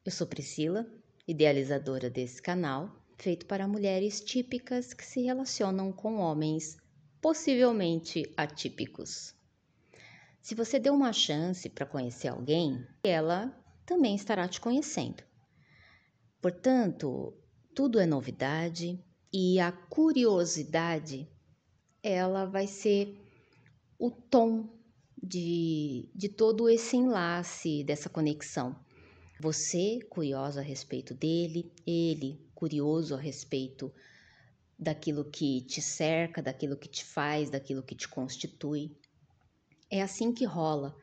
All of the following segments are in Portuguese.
Eu sou Priscila, idealizadora desse canal, feito para mulheres típicas que se relacionam com homens possivelmente atípicos. Se você deu uma chance para conhecer alguém, ela também estará te conhecendo. Portanto, tudo é novidade e a curiosidade, ela vai ser o tom de todo esse enlace dessa conexão. Você curioso a respeito dele, ele curioso a respeito daquilo que te cerca, daquilo que te faz, daquilo que te constitui. É assim que rola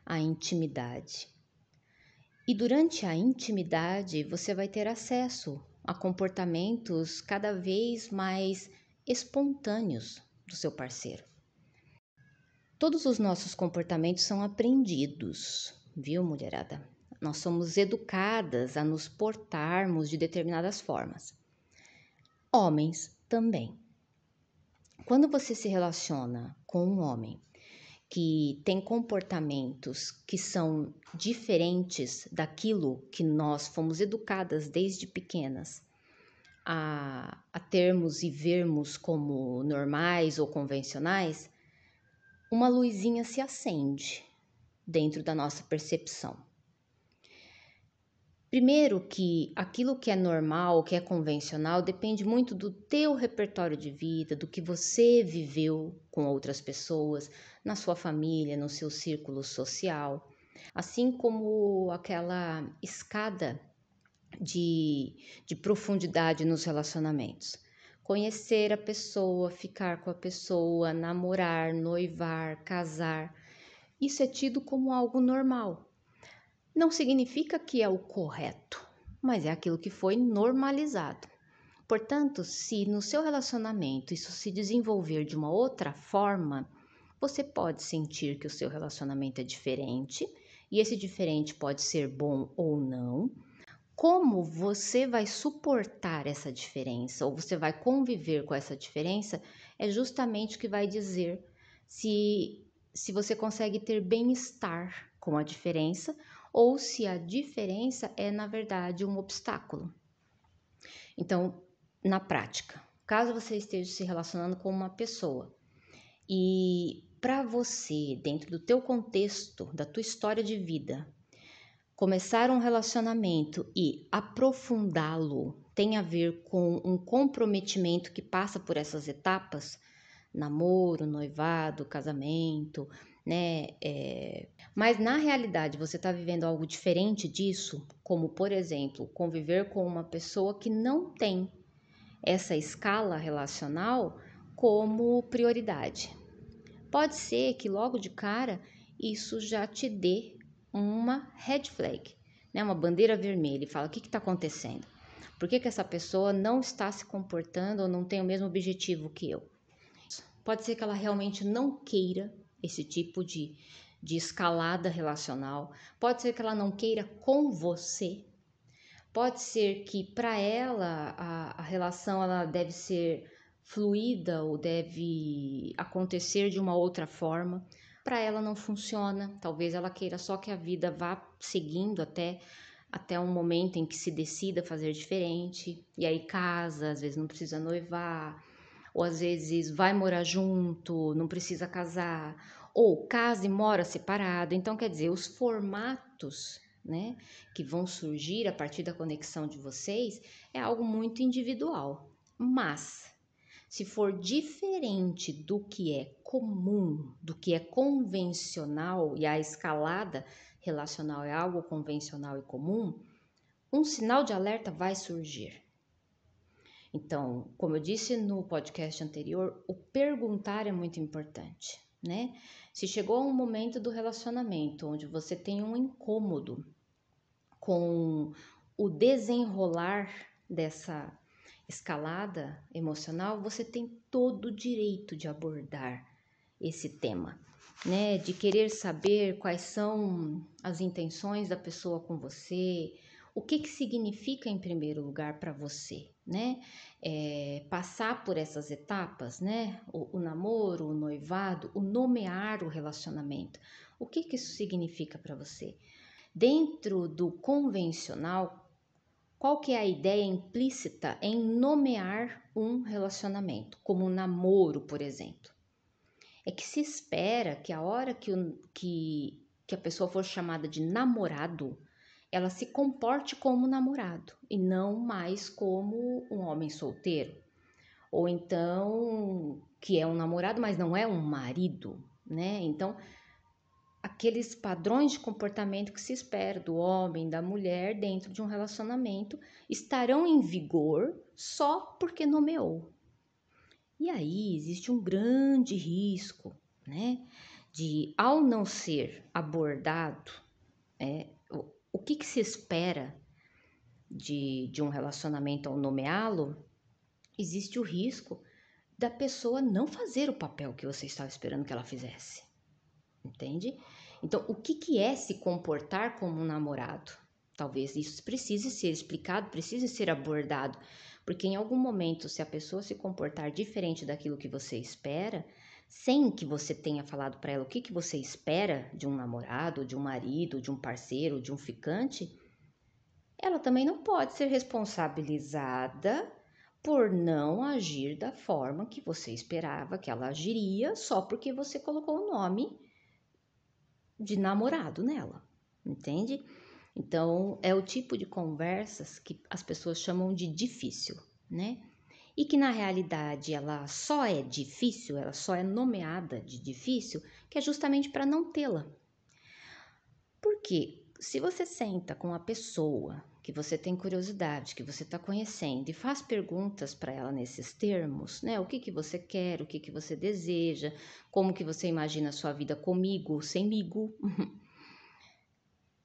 a intimidade. E durante a intimidade, você vai ter acesso a comportamentos cada vez mais espontâneos do seu parceiro. Todos os nossos comportamentos são aprendidos, viu, mulherada? Nós somos educadas a nos portarmos de determinadas formas. Homens também. Quando você se relaciona com um homem que tem comportamentos que são diferentes daquilo que nós fomos educadas desde pequenas a termos e vermos como normais ou convencionais, uma luzinha se acende dentro da nossa percepção. Primeiro que aquilo que é normal, que é convencional, depende muito do teu repertório de vida, do que você viveu com outras pessoas, na sua família, no seu círculo social. Assim como aquela escada de profundidade nos relacionamentos. Conhecer a pessoa, ficar com a pessoa, namorar, noivar, casar, isso é tido como algo normal. Não significa que é o correto, mas é aquilo que foi normalizado. Portanto, se no seu relacionamento isso se desenvolver de uma outra forma, você pode sentir que o seu relacionamento é diferente, e esse diferente pode ser bom ou não. Como você vai suportar essa diferença, ou você vai conviver com essa diferença, é justamente o que vai dizer se você consegue ter bem-estar com a diferença, ou se a diferença é, na verdade, um obstáculo. Então, na prática, caso você esteja se relacionando com uma pessoa e para você, dentro do teu contexto, da tua história de vida, começar um relacionamento e aprofundá-lo tem a ver com um comprometimento que passa por essas etapas, namoro, noivado, casamento, né? Mas na realidade você está vivendo algo diferente disso, como por exemplo, conviver com uma pessoa que não tem essa escala relacional como prioridade. Pode ser que logo de cara isso já te dê uma red flag, né? Uma bandeira vermelha e fala: o que está acontecendo? Por que essa pessoa não está se comportando ou não tem o mesmo objetivo que eu? Pode ser que ela realmente não queira esse tipo de escalada relacional, pode ser que ela não queira com você, pode ser que para ela a relação ela deve ser fluida ou deve acontecer de uma outra forma. Para ela não funciona, talvez ela queira só que a vida vá seguindo até um momento em que se decida fazer diferente, e aí casa, às vezes não precisa noivar, ou às vezes vai morar junto, não precisa casar, ou casa e mora separado. Então, quer dizer, os formatos, né, que vão surgir a partir da conexão de vocês é algo muito individual. Mas, se for diferente do que é comum, do que é convencional, e a escalada relacional é algo convencional e comum, um sinal de alerta vai surgir. Então, como eu disse no podcast anterior, o perguntar é muito importante, né? Se chegou um momento do relacionamento onde você tem um incômodo com o desenrolar dessa escalada emocional, você tem todo o direito de abordar esse tema, né? De querer saber quais são as intenções da pessoa com você, o que significa em primeiro lugar para você, né? Passar por essas etapas, né? O namoro, o noivado, o nomear o relacionamento. O que isso significa para você? Dentro do convencional, qual que é a ideia implícita em nomear um relacionamento, como um namoro, por exemplo? É que se espera que a hora que a pessoa for chamada de namorado, ela se comporte como namorado e não mais como um homem solteiro. Ou então que é um namorado, mas não é um marido, né? Então, aqueles padrões de comportamento que se espera do homem, da mulher dentro de um relacionamento estarão em vigor só porque nomeou. E aí existe um grande risco, né? De, ao não ser abordado, o que se espera de um relacionamento ao nomeá-lo, existe o risco da pessoa não fazer o papel que você estava esperando que ela fizesse, entende? Então, o que é se comportar como um namorado? Talvez isso precise ser explicado, precise ser abordado, porque em algum momento, se a pessoa se comportar diferente daquilo que você espera, sem que você tenha falado para ela o que você espera de um namorado, de um marido, de um parceiro, de um ficante, ela também não pode ser responsabilizada por não agir da forma que você esperava que ela agiria só porque você colocou o nome de namorado nela, entende? Então, é o tipo de conversas que as pessoas chamam de difícil, né? E que na realidade ela só é difícil, ela só é nomeada de difícil, que é justamente para não tê-la. Porque se você senta com a pessoa que você tem curiosidade, que você está conhecendo e faz perguntas para ela nesses termos, né? O que você quer, o que você deseja, como que você imagina a sua vida comigo, semigo.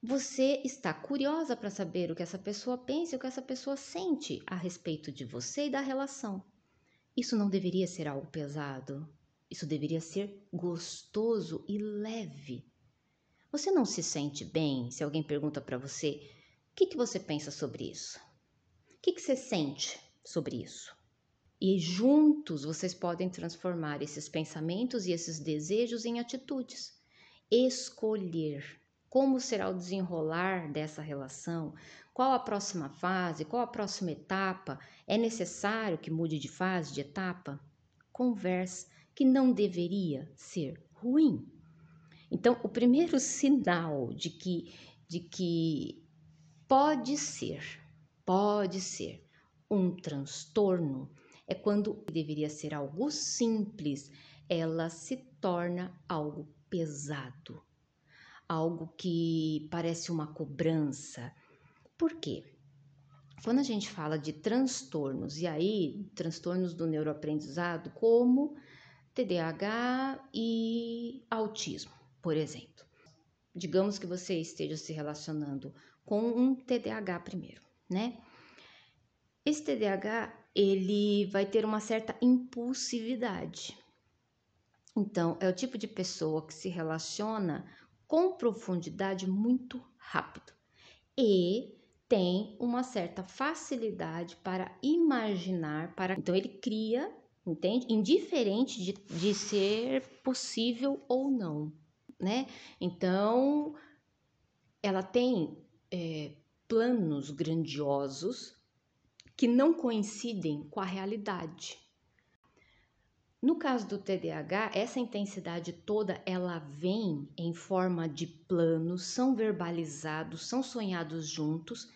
Você está curiosa para saber o que essa pessoa pensa e o que essa pessoa sente a respeito de você e da relação. Isso não deveria ser algo pesado. Isso deveria ser gostoso e leve. Você não se sente bem se alguém pergunta para você o que você pensa sobre isso? O que você sente sobre isso? E juntos vocês podem transformar esses pensamentos e esses desejos em atitudes. Escolher como será o desenrolar dessa relação, qual a próxima fase, qual a próxima etapa, é necessário que mude de fase, de etapa? Conversa que não deveria ser ruim. Então, o primeiro sinal de que pode ser um transtorno é quando deveria ser algo simples, ela se torna algo pesado, algo que parece uma cobrança. Por quê? Quando a gente fala de transtornos, e aí transtornos do neuroaprendizado, como TDAH e autismo, por exemplo. Digamos que você esteja se relacionando com um TDAH primeiro, né? Esse TDAH, ele vai ter uma certa impulsividade. Então, é o tipo de pessoa que se relaciona com profundidade muito rápido e tem uma certa facilidade para imaginar, então ele cria, entende? Indiferente de ser possível ou não, né? Então, ela tem planos grandiosos que não coincidem com a realidade. No caso do TDAH, essa intensidade toda ela vem em forma de planos, são verbalizados, são sonhados juntos,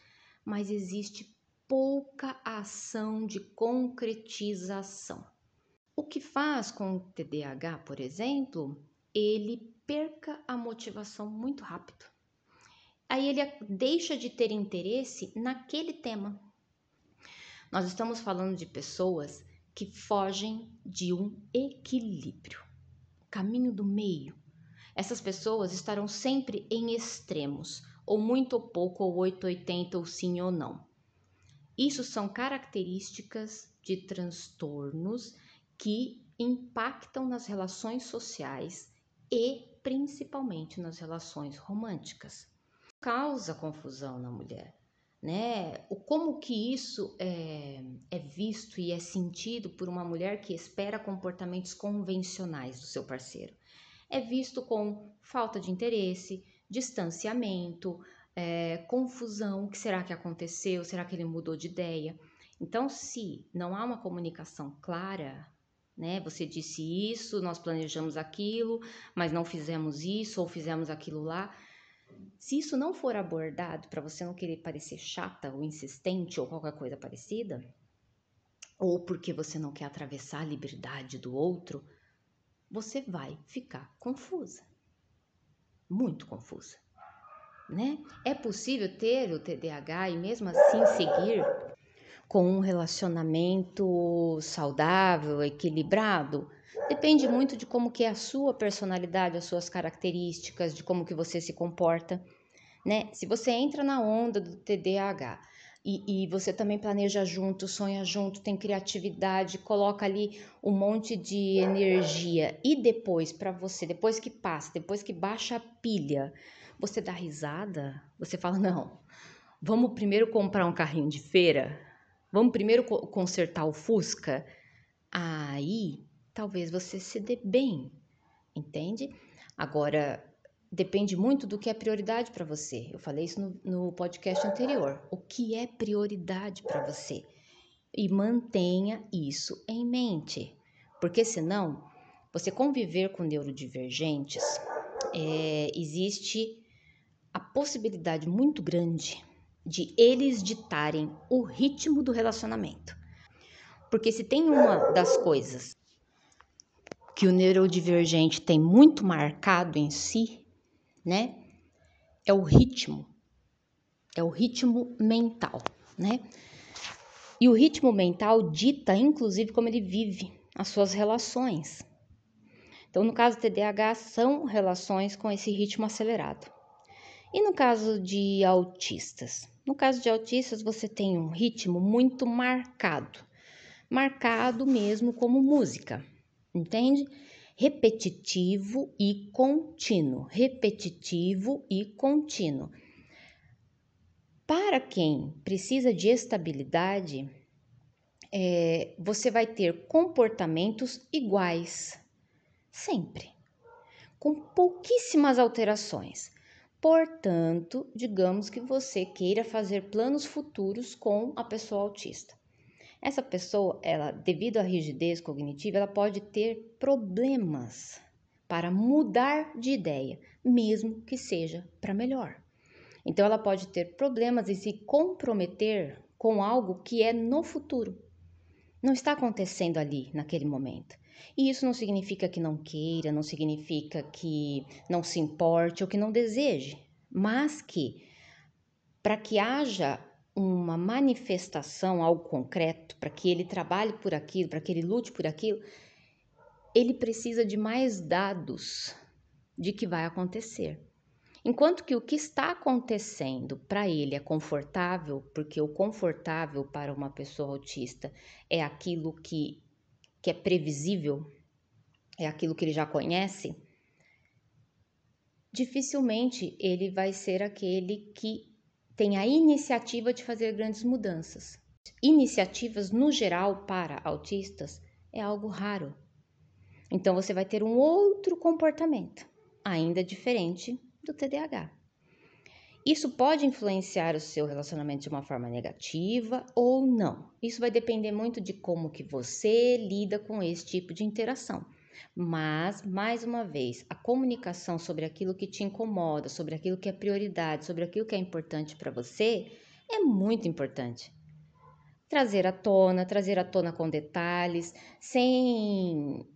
mas existe pouca ação de concretização. O que faz com o TDAH, por exemplo, ele perca a motivação muito rápido. Aí ele deixa de ter interesse naquele tema. Nós estamos falando de pessoas que fogem de um equilíbrio, caminho do meio. Essas pessoas estarão sempre em extremos, ou muito ou pouco, ou 880, ou sim ou não. Isso são características de transtornos que impactam nas relações sociais e principalmente nas relações românticas. Causa confusão na mulher, né? Como que isso é visto e é sentido por uma mulher que espera comportamentos convencionais do seu parceiro? É visto com falta de interesse, distanciamento, confusão, o que será que aconteceu? Será que ele mudou de ideia? Então, se não há uma comunicação clara, né? Você disse isso, nós planejamos aquilo, mas não fizemos isso ou fizemos aquilo lá. Se isso não for abordado para você não querer parecer chata ou insistente ou qualquer coisa parecida, ou porque você não quer atravessar a liberdade do outro, você vai ficar confusa, muito confusa, né? É possível ter o TDAH e mesmo assim seguir com um relacionamento saudável, equilibrado? Depende muito de como que é a sua personalidade, as suas características, de como que você se comporta, né? Se você entra na onda do TDAH e você também planeja junto, sonha junto, tem criatividade, coloca ali um monte de energia e depois para você, depois que passa, depois que baixa a pilha, você dá risada, você fala, não, vamos primeiro comprar um carrinho de feira, vamos primeiro consertar o Fusca, aí talvez você se dê bem, entende? Agora, depende muito do que é prioridade para você. Eu falei isso no podcast anterior. O que é prioridade para você? E mantenha isso em mente. Porque senão, você conviver com neurodivergentes, existe a possibilidade muito grande de eles ditarem o ritmo do relacionamento. Porque se tem uma das coisas que o neurodivergente tem muito marcado em si, né? É o ritmo mental, né? E o ritmo mental dita, inclusive, como ele vive as suas relações. Então, no caso do TDAH, são relações com esse ritmo acelerado. E no caso de autistas? No caso de autistas, você tem um ritmo muito marcado mesmo como música, entende? Repetitivo e contínuo. Para quem precisa de estabilidade, você vai ter comportamentos iguais, sempre, com pouquíssimas alterações. Portanto, digamos que você queira fazer planos futuros com a pessoa autista. Essa pessoa, devido à rigidez cognitiva, ela pode ter problemas para mudar de ideia, mesmo que seja para melhor. Então, ela pode ter problemas em se comprometer com algo que é no futuro. Não está acontecendo ali, naquele momento. E isso não significa que não queira, não significa que não se importe ou que não deseje, mas que, para que haja uma manifestação, algo concreto, para que ele trabalhe por aquilo, para que ele lute por aquilo, ele precisa de mais dados de que vai acontecer. Enquanto que o que está acontecendo para ele é confortável, porque o confortável para uma pessoa autista é aquilo que é previsível, é aquilo que ele já conhece, dificilmente ele vai ser aquele que tem a iniciativa de fazer grandes mudanças. Iniciativas, no geral, para autistas, é algo raro. Então, você vai ter um outro comportamento, ainda diferente do TDAH. Isso pode influenciar o seu relacionamento de uma forma negativa ou não. Isso vai depender muito de como que você lida com esse tipo de interação. Mas, mais uma vez, a comunicação sobre aquilo que te incomoda, sobre aquilo que é prioridade, sobre aquilo que é importante para você, é muito importante. Trazer à tona com detalhes, sem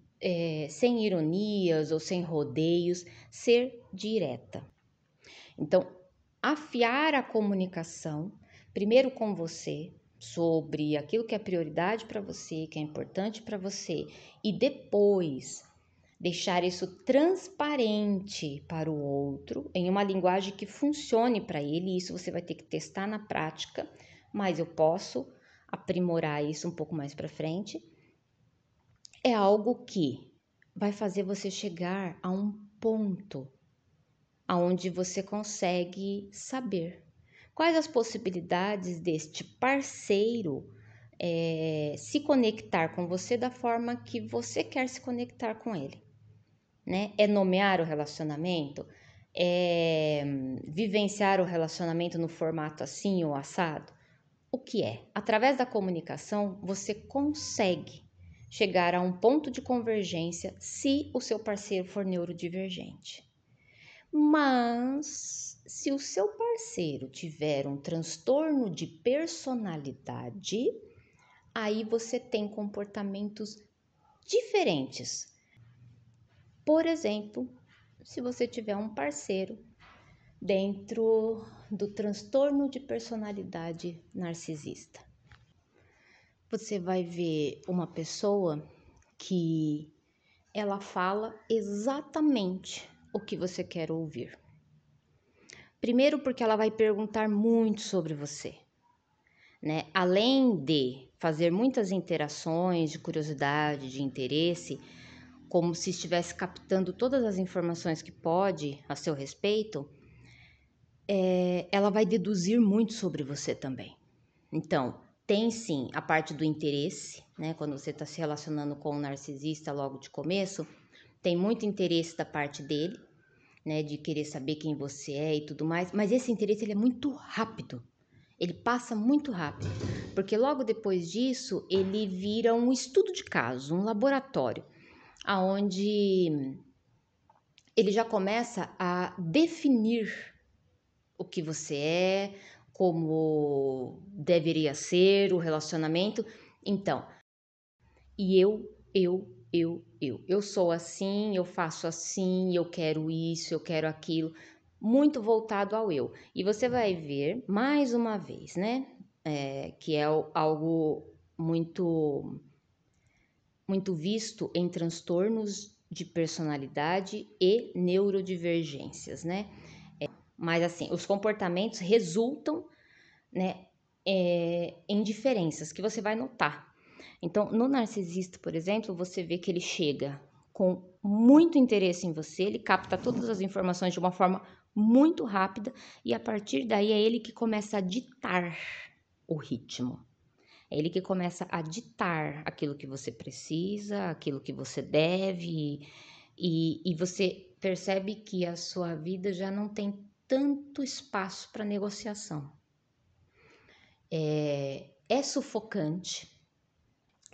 ironias ou sem rodeios, ser direta. Então, afiar a comunicação, primeiro com você, sobre aquilo que é prioridade para você, que é importante para você, e depois deixar isso transparente para o outro, em uma linguagem que funcione para ele. Isso você vai ter que testar na prática, mas eu posso aprimorar isso um pouco mais para frente. É algo que vai fazer você chegar a um ponto onde você consegue saber quais as possibilidades deste parceiro se conectar com você da forma que você quer se conectar com ele, né? É nomear o relacionamento, vivenciar o relacionamento no formato assim ou assado? O que é? Através da comunicação, você consegue chegar a um ponto de convergência se o seu parceiro for neurodivergente. Mas se o seu parceiro tiver um transtorno de personalidade, aí você tem comportamentos diferentes. Por exemplo, se você tiver um parceiro dentro do transtorno de personalidade narcisista, você vai ver uma pessoa que ela fala exatamente o que você quer ouvir. Primeiro, porque ela vai perguntar muito sobre você, né? Além de fazer muitas interações de curiosidade, de interesse, como se estivesse captando todas as informações que pode a seu respeito, ela vai deduzir muito sobre você também. Então, tem sim a parte do interesse, né? Quando você está se relacionando com um narcisista logo de começo, tem muito interesse da parte dele, né? De querer saber quem você é e tudo mais, mas esse interesse ele é muito rápido. Ele passa muito rápido, porque logo depois disso ele vira um estudo de caso, um laboratório, aonde ele já começa a definir o que você é, como deveria ser o relacionamento. Então, eu sou assim, eu faço assim, eu quero isso, eu quero aquilo, muito voltado ao eu. E você vai ver mais uma vez, né? Que é algo muito visto em transtornos de personalidade e neurodivergências, né? Mas assim, os comportamentos resultam, né, em diferenças que você vai notar. Então, no narcisista, por exemplo, você vê que ele chega com muito interesse em você, ele capta todas as informações de uma forma muito rápida e a partir daí é ele que começa a ditar o ritmo. É ele que começa a ditar aquilo que você precisa, aquilo que você deve, e você percebe que a sua vida já não tem tanto espaço para negociação. É sufocante,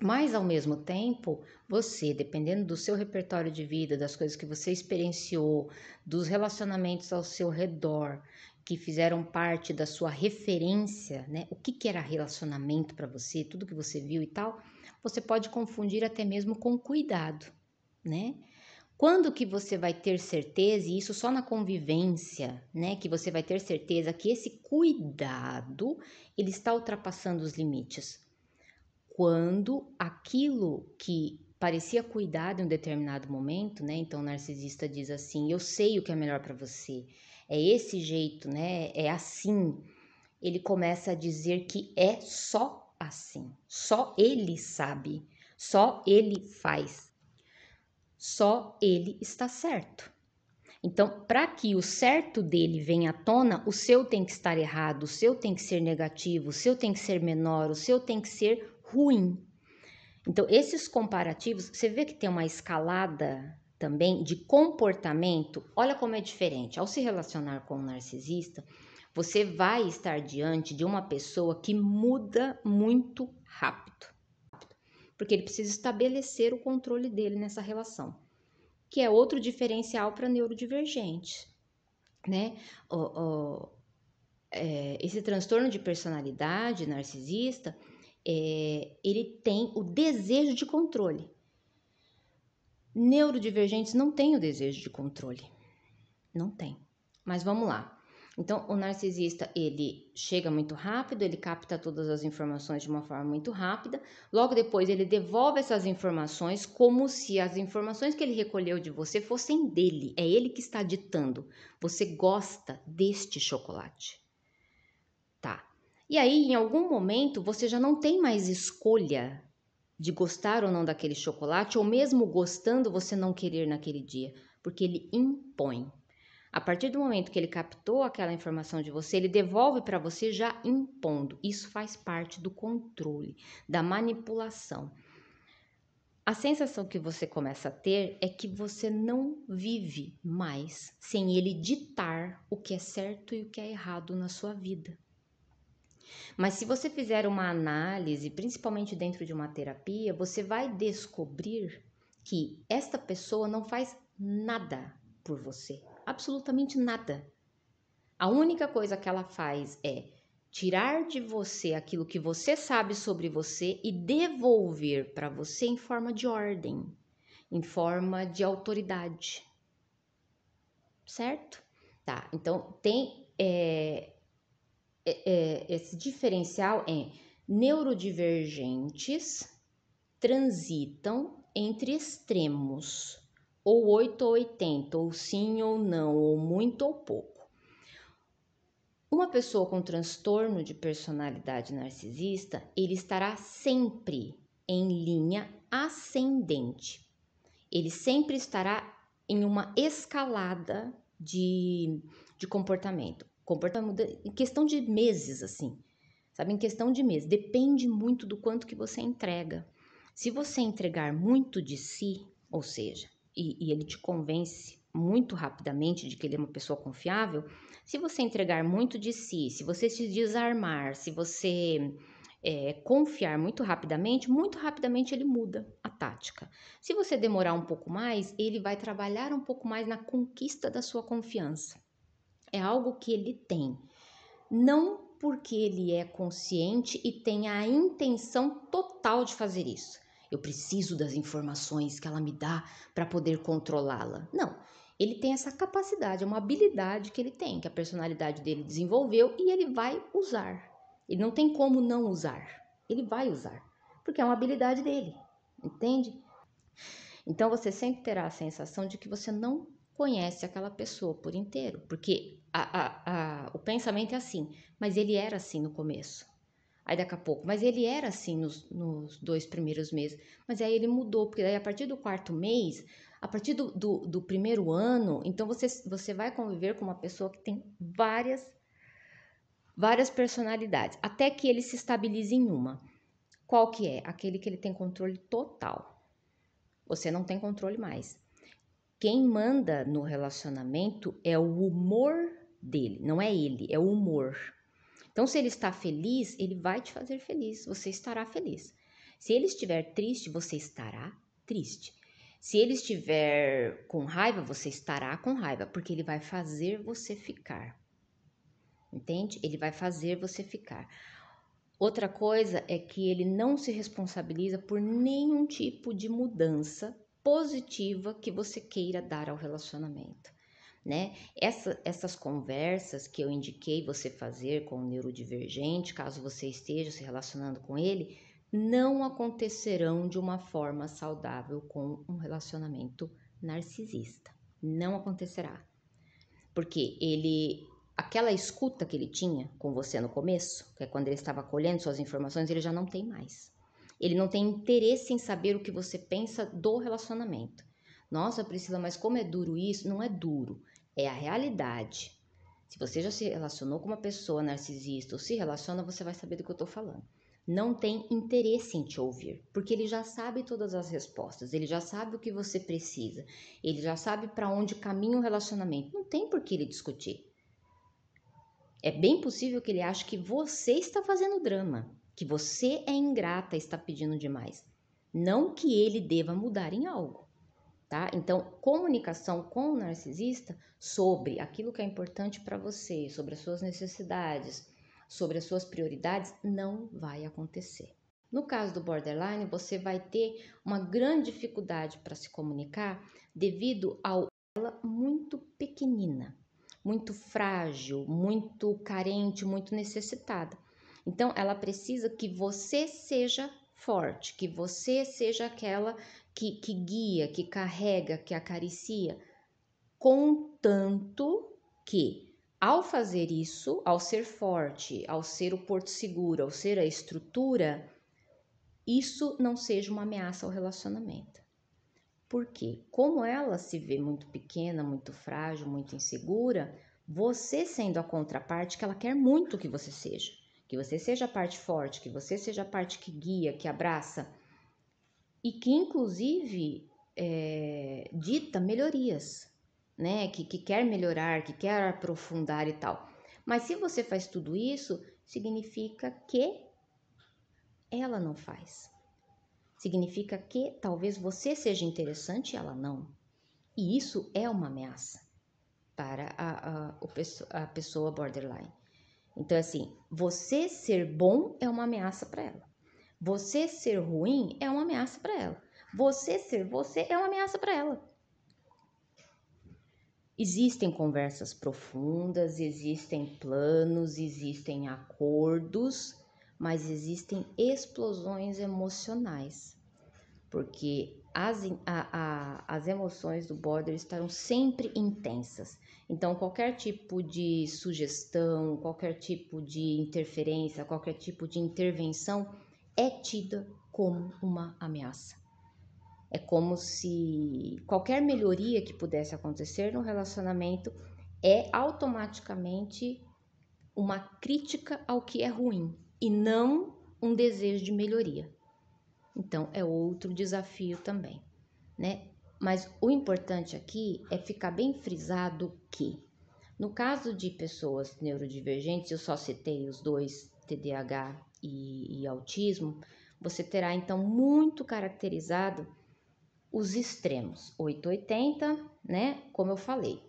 mas ao mesmo tempo, você, dependendo do seu repertório de vida, das coisas que você experienciou, dos relacionamentos ao seu redor, que fizeram parte da sua referência, né? O que era relacionamento para você, tudo que você viu e tal, você pode confundir até mesmo com cuidado, né? Quando que você vai ter certeza, e isso só na convivência, né, que você vai ter certeza que esse cuidado, ele está ultrapassando os limites. Quando aquilo que parecia cuidado em um determinado momento, né, então o narcisista diz assim, eu sei o que é melhor para você, é esse jeito, né, é assim. Ele começa a dizer que é só assim, só ele sabe, só ele faz. Só ele está certo. Então, para que o certo dele venha à tona, o seu tem que estar errado, o seu tem que ser negativo, o seu tem que ser menor, o seu tem que ser ruim. Então, esses comparativos, você vê que tem uma escalada também de comportamento. Olha como é diferente. Ao se relacionar com um narcisista, você vai estar diante de uma pessoa que muda muito rápido, porque ele precisa estabelecer o controle dele nessa relação, que é outro diferencial para neurodivergente, né? Esse transtorno de personalidade narcisista, ele tem o desejo de controle. Neurodivergentes não têm o desejo de controle, não tem. Mas vamos lá. Então, o narcisista, ele chega muito rápido, ele capta todas as informações de uma forma muito rápida, logo depois ele devolve essas informações como se as informações que ele recolheu de você fossem dele, é ele que está ditando. Você gosta deste chocolate, tá? E aí, em algum momento, você já não tem mais escolha de gostar ou não daquele chocolate, ou mesmo gostando, você não querer naquele dia, porque ele impõe. A partir do momento que ele captou aquela informação de você, ele devolve para você já impondo. Isso faz parte do controle, da manipulação. A sensação que você começa a ter é que você não vive mais sem ele ditar o que é certo e o que é errado na sua vida. Mas se você fizer uma análise, principalmente dentro de uma terapia, você vai descobrir que esta pessoa não faz nada por você, absolutamente nada. A única coisa que ela faz é tirar de você aquilo que você sabe sobre você e devolver para você em forma de ordem, em forma de autoridade, certo? Tá, então tem esse diferencial é neurodivergentes transitam entre extremos, ou 8 ou 80, ou sim ou não, ou muito ou pouco. Uma pessoa com transtorno de personalidade narcisista, ele estará sempre em linha ascendente. Ele sempre estará em uma escalada de comportamento. Comportamento em questão de meses, assim. Sabe, em questão de meses. Depende muito do quanto que você entrega. Se você entregar muito de si, ou seja, e ele te convence muito rapidamente de que ele é uma pessoa confiável, se você entregar muito de si, se você se desarmar, se você confiar muito rapidamente ele muda a tática. Se você demorar um pouco mais, ele vai trabalhar um pouco mais na conquista da sua confiança. É algo que ele tem. Não porque ele é consciente e tem a intenção total de fazer isso. Eu preciso das informações que ela me dá para poder controlá-la. Não, ele tem essa capacidade, é uma habilidade que ele tem, que a personalidade dele desenvolveu e ele vai usar. Ele não tem como não usar. Ele vai usar, porque é uma habilidade dele, entende? Então você sempre terá a sensação de que você não conhece aquela pessoa por inteiro, porque o pensamento é assim, mas ele era assim no começo. Aí daqui a pouco, mas ele era assim nos 2 primeiros meses, mas aí ele mudou, porque daí a partir do 4º mês, a partir do primeiro ano, então você vai conviver com uma pessoa que tem várias personalidades, até que ele se estabilize em uma. Qual que é? Aquele que ele tem controle total. Você não tem controle mais. Quem manda no relacionamento é o humor dele, não é ele, é o humor. Então, se ele está feliz, ele vai te fazer feliz, você estará feliz. Se ele estiver triste, você estará triste. Se ele estiver com raiva, você estará com raiva, porque ele vai fazer você ficar. Entende? Ele vai fazer você ficar. Outra coisa é que ele não se responsabiliza por nenhum tipo de mudança positiva que você queira dar ao relacionamento, né? Essas conversas que eu indiquei você fazer com o neurodivergente, caso você esteja se relacionando com ele, não acontecerão de uma forma saudável com um relacionamento narcisista. Não acontecerá. Porque aquela escuta que ele tinha com você no começo, que é quando ele estava colhendo suas informações, ele já não tem mais. Ele não tem interesse em saber o que você pensa do relacionamento. Nossa, Priscila, mas como é duro isso? Não é duro, é a realidade. Se você já se relacionou com uma pessoa narcisista ou se relaciona, você vai saber do que eu tô falando. Não tem interesse em te ouvir, porque ele já sabe todas as respostas, ele já sabe o que você precisa, ele já sabe para onde caminha o relacionamento. Não tem por que ele discutir. É bem possível que ele ache que você está fazendo drama, que você é ingrata e está pedindo demais. Não que ele deva mudar em algo, tá? Então, comunicação com o narcisista sobre aquilo que é importante para você, sobre as suas necessidades, sobre as suas prioridades, não vai acontecer. No caso do borderline, você vai ter uma grande dificuldade para se comunicar devido a ela muito pequenina, muito frágil, muito carente, muito necessitada. Então, ela precisa que você seja forte, que você seja aquela que guia, que carrega, que acaricia, contanto que, ao fazer isso, ao ser forte, ao ser o porto seguro, ao ser a estrutura, isso não seja uma ameaça ao relacionamento. Porque, como ela se vê muito pequena, muito frágil, muito insegura, você sendo a contraparte que ela quer muito que você seja a parte forte, que você seja a parte que guia, que abraça, e que inclusive dita melhorias, né? Que quer melhorar, que quer aprofundar e tal. Mas se você faz tudo isso, significa que ela não faz. Significa que talvez você seja interessante e ela não. E isso é uma ameaça para a pessoa borderline. Então, assim, você ser bom é uma ameaça para ela. Você ser ruim é uma ameaça para ela. Você ser você é uma ameaça para ela. Existem conversas profundas, existem planos, existem acordos, mas existem explosões emocionais, porque as emoções do border estarão sempre intensas. Então, qualquer tipo de sugestão, qualquer tipo de interferência, qualquer tipo de intervenção é tida como uma ameaça. É como se qualquer melhoria que pudesse acontecer no relacionamento é automaticamente uma crítica ao que é ruim e não um desejo de melhoria. Então, é outro desafio também, né? Mas o importante aqui é ficar bem frisado que, no caso de pessoas neurodivergentes, eu só citei os dois, TDAH e autismo, você terá então muito caracterizado os extremos, 880, né? Como eu falei,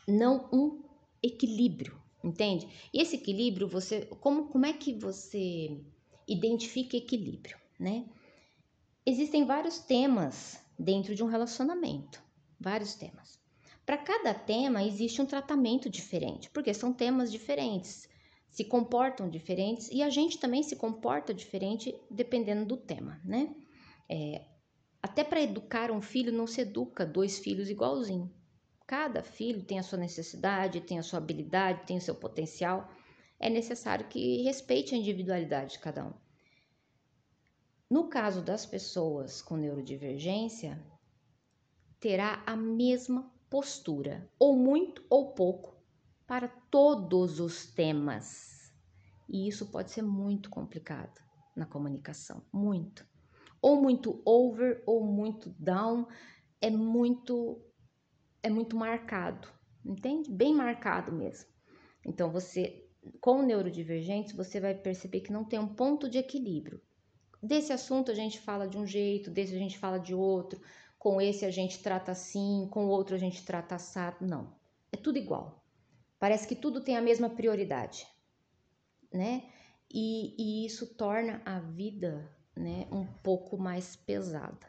não um equilíbrio, entende? E esse equilíbrio, como é que você identifica equilíbrio, né? Existem vários temas dentro de um relacionamento, vários temas. Para cada tema existe um tratamento diferente, porque são temas diferentes, se comportam diferentes e a gente também se comporta diferente dependendo do tema, né? Até para educar um filho não se educa dois filhos igualzinho. Cada filho tem a sua necessidade, tem a sua habilidade, tem o seu potencial. É necessário que respeite a individualidade de cada um. No caso das pessoas com neurodivergência, terá a mesma postura, ou muito ou pouco, para todos os temas. E isso pode ser muito complicado na comunicação, muito. Ou muito over ou muito down, é muito marcado, entende? Bem marcado mesmo. Então você, com neurodivergentes, você vai perceber que não tem um ponto de equilíbrio. Desse assunto a gente fala de um jeito, desse a gente fala de outro, com esse a gente trata assim, com o outro a gente trata assado. Não, é tudo igual. Parece que tudo tem a mesma prioridade, né? E isso torna a vida, né, um pouco mais pesada.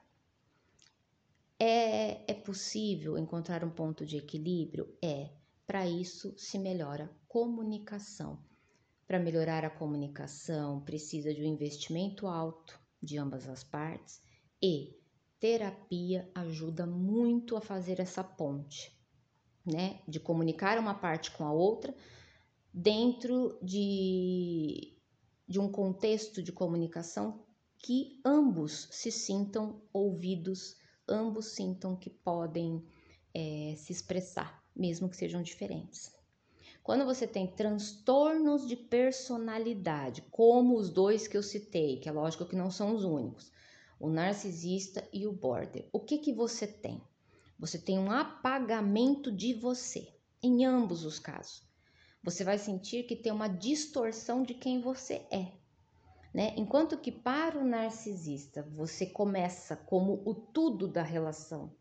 É possível encontrar um ponto de equilíbrio? É. Para isso se melhora a comunicação. Para melhorar a comunicação, precisa de um investimento alto de ambas as partes e terapia ajuda muito a fazer essa ponte, né? De comunicar uma parte com a outra dentro de um contexto de comunicação que ambos se sintam ouvidos, ambos sintam que podem se expressar, mesmo que sejam diferentes. Quando você tem transtornos de personalidade, como os dois que eu citei, que é lógico que não são os únicos, o narcisista e o border, o que você tem? Você tem um apagamento de você, em ambos os casos. Você vai sentir que tem uma distorção de quem você é, né? Enquanto que para o narcisista você começa como o tudo da relação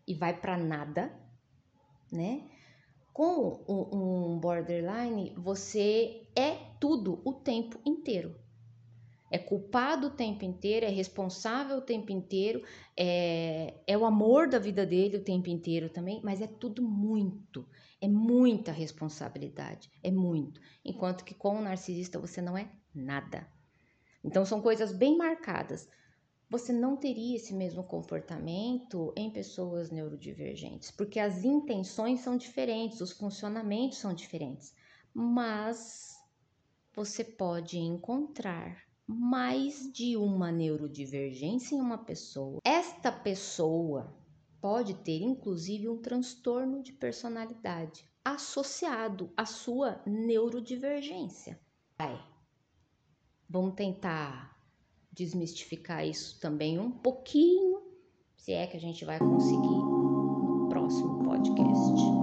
e vai para nada, né? Com um borderline, você é tudo o tempo inteiro. É culpado o tempo inteiro, é responsável o tempo inteiro, é o amor da vida dele o tempo inteiro também, mas é tudo muito, é muita responsabilidade, é muito. Enquanto que com o narcisista você não é nada. Então são coisas bem marcadas. Você não teria esse mesmo comportamento em pessoas neurodivergentes, porque as intenções são diferentes, os funcionamentos são diferentes, mas você pode encontrar mais de uma neurodivergência em uma pessoa. Esta pessoa pode ter inclusive um transtorno de personalidade associado à sua neurodivergência. Vamos tentar desmistificar isso também um pouquinho, se é que a gente vai conseguir no próximo podcast.